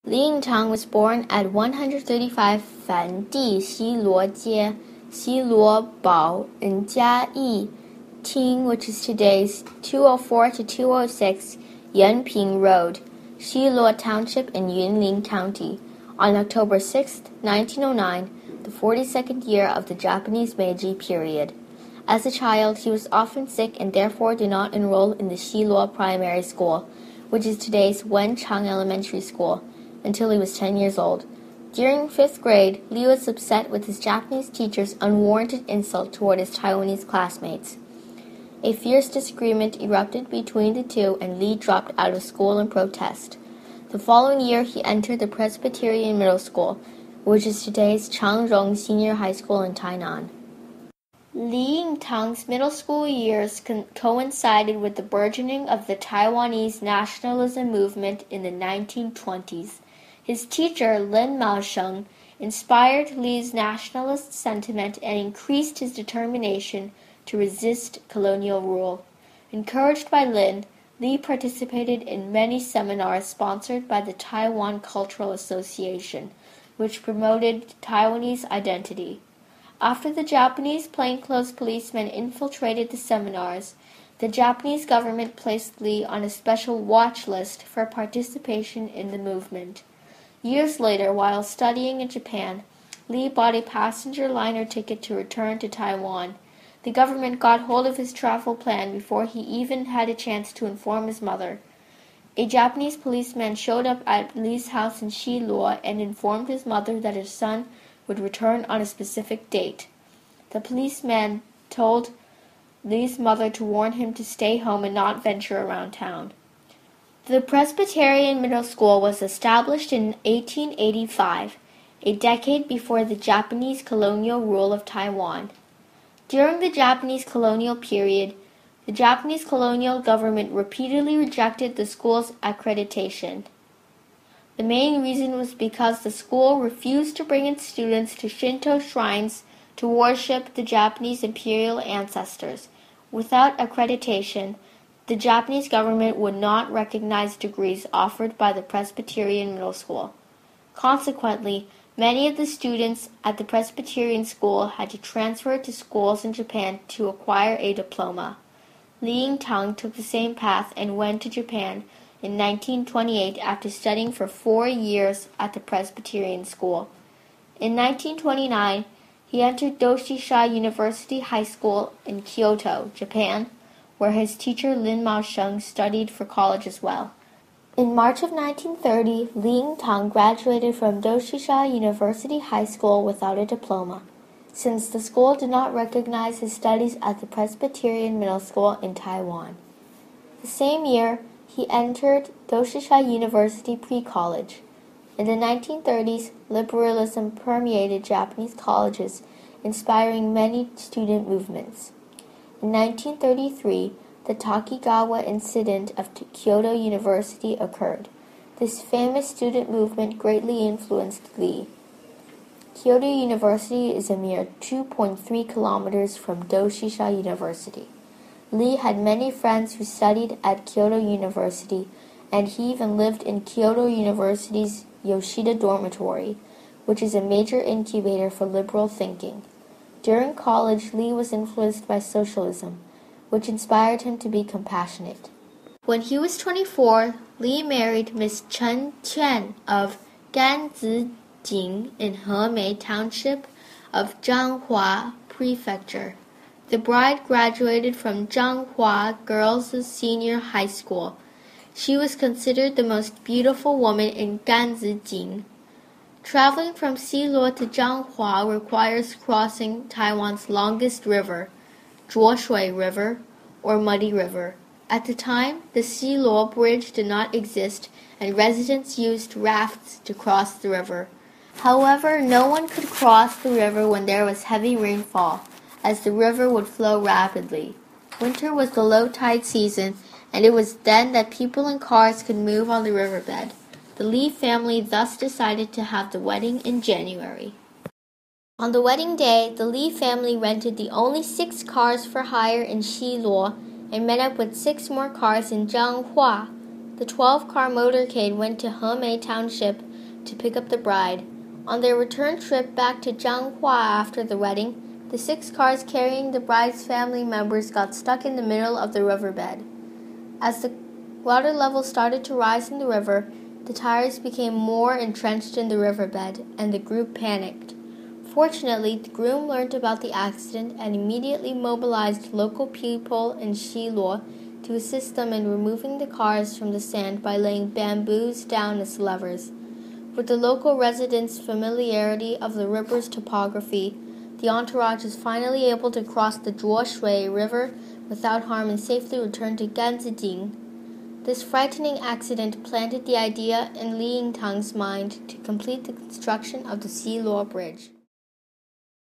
Li Yingtang was born at 135 繁地西罗街,西罗堡 in Jiayi, Ting, which is today's 204 to 206 Yanping Road, Xiluo Township in Yunlin County, on October 6, 1909, the 42nd year of the Japanese Meiji period. As a child, he was often sick and therefore did not enroll in the Xiluo Primary School, which is today's Wenchang Elementary School, until he was 10 years old. During 5th grade, Li was upset with his Japanese teacher's unwarranted insult toward his Taiwanese classmates. A fierce disagreement erupted between the two, and Li dropped out of school in protest. The following year, he entered the Presbyterian Middle School, which is today's Changrong Senior High School in Tainan. Li Yingtang's middle school years coincided with the burgeoning of the Taiwanese nationalism movement in the 1920s. His teacher, Lin Maosheng, inspired Li's nationalist sentiment and increased his determination to resist colonial rule. Encouraged by Lin, Li participated in many seminars sponsored by the Taiwan Cultural Association, which promoted Taiwanese identity. After the Japanese plainclothes policemen infiltrated the seminars, the Japanese government placed Li on a special watch list for participation in the movement. Years later, while studying in Japan, Li bought a passenger liner ticket to return to Taiwan. The government got hold of his travel plan before he even had a chance to inform his mother. A Japanese policeman showed up at Li's house in Xiluo and informed his mother that his son would return on a specific date. The policeman told Li's mother to warn him to stay home and not venture around town. The Presbyterian Middle School was established in 1885, a decade before the Japanese colonial rule of Taiwan. During the Japanese colonial period, the Japanese colonial government repeatedly rejected the school's accreditation. The main reason was because the school refused to bring its students to Shinto shrines to worship the Japanese imperial ancestors. Without accreditation, the Japanese government would not recognize degrees offered by the Presbyterian Middle School. Consequently, many of the students at the Presbyterian school had to transfer to schools in Japan to acquire a diploma. Li Yingtang took the same path and went to Japan in 1928 after studying for 4 years at the Presbyterian school. In 1929, he entered Doshisha University High School in Kyoto, Japan, where his teacher Lin Maosheng studied for college as well. In March of 1930, Li Yingtang graduated from Doshisha University High School without a diploma, since the school did not recognize his studies at the Presbyterian Middle School in Taiwan. The same year, he entered Doshisha University Pre-College. In the 1930s, liberalism permeated Japanese colleges, inspiring many student movements. In 1933, the Takigawa incident of Kyoto University occurred. This famous student movement greatly influenced Li. Kyoto University is a mere 2.3 kilometers from Doshisha University. Li had many friends who studied at Kyoto University, and he even lived in Kyoto University's Yoshida Dormitory, which is a major incubator for liberal thinking. During college, Li was influenced by socialism, which inspired him to be compassionate. When he was 24, Li married Miss Chen Chen of Ganzijing in Hemei Township of Zhanghua Prefecture. The bride graduated from Zhanghua Girls' Senior High School. She was considered the most beautiful woman in Ganzijing. Traveling from Xiluo to Zhanghua requires crossing Taiwan's longest river, Zhuoshui River, or Muddy River. At the time, the Xiluo Bridge did not exist, and residents used rafts to cross the river. However, no one could cross the river when there was heavy rainfall, as the river would flow rapidly. Winter was the low tide season, and it was then that people and cars could move on the riverbed. The Li family thus decided to have the wedding in January. On the wedding day, the Li family rented the only 6 cars for hire in Xiluo and met up with 6 more cars in Zhanghua. The 12-car motorcade went to Hemei Township, to pick up the bride. On their return trip back to Zhanghua after the wedding, the 6 cars carrying the bride's family members got stuck in the middle of the riverbed. As the water level started to rise in the river, the tires became more entrenched in the riverbed, and the group panicked. Fortunately, the groom learned about the accident and immediately mobilized local people in Xiluo to assist them in removing the cars from the sand by laying bamboos down as levers. With the local residents' familiarity of the river's topography, the entourage was finally able to cross the Zhuoshui River without harm and safely return to Ganzijing. This frightening accident planted the idea in Li Yingtang's mind to complete the construction of the Xiluo Bridge.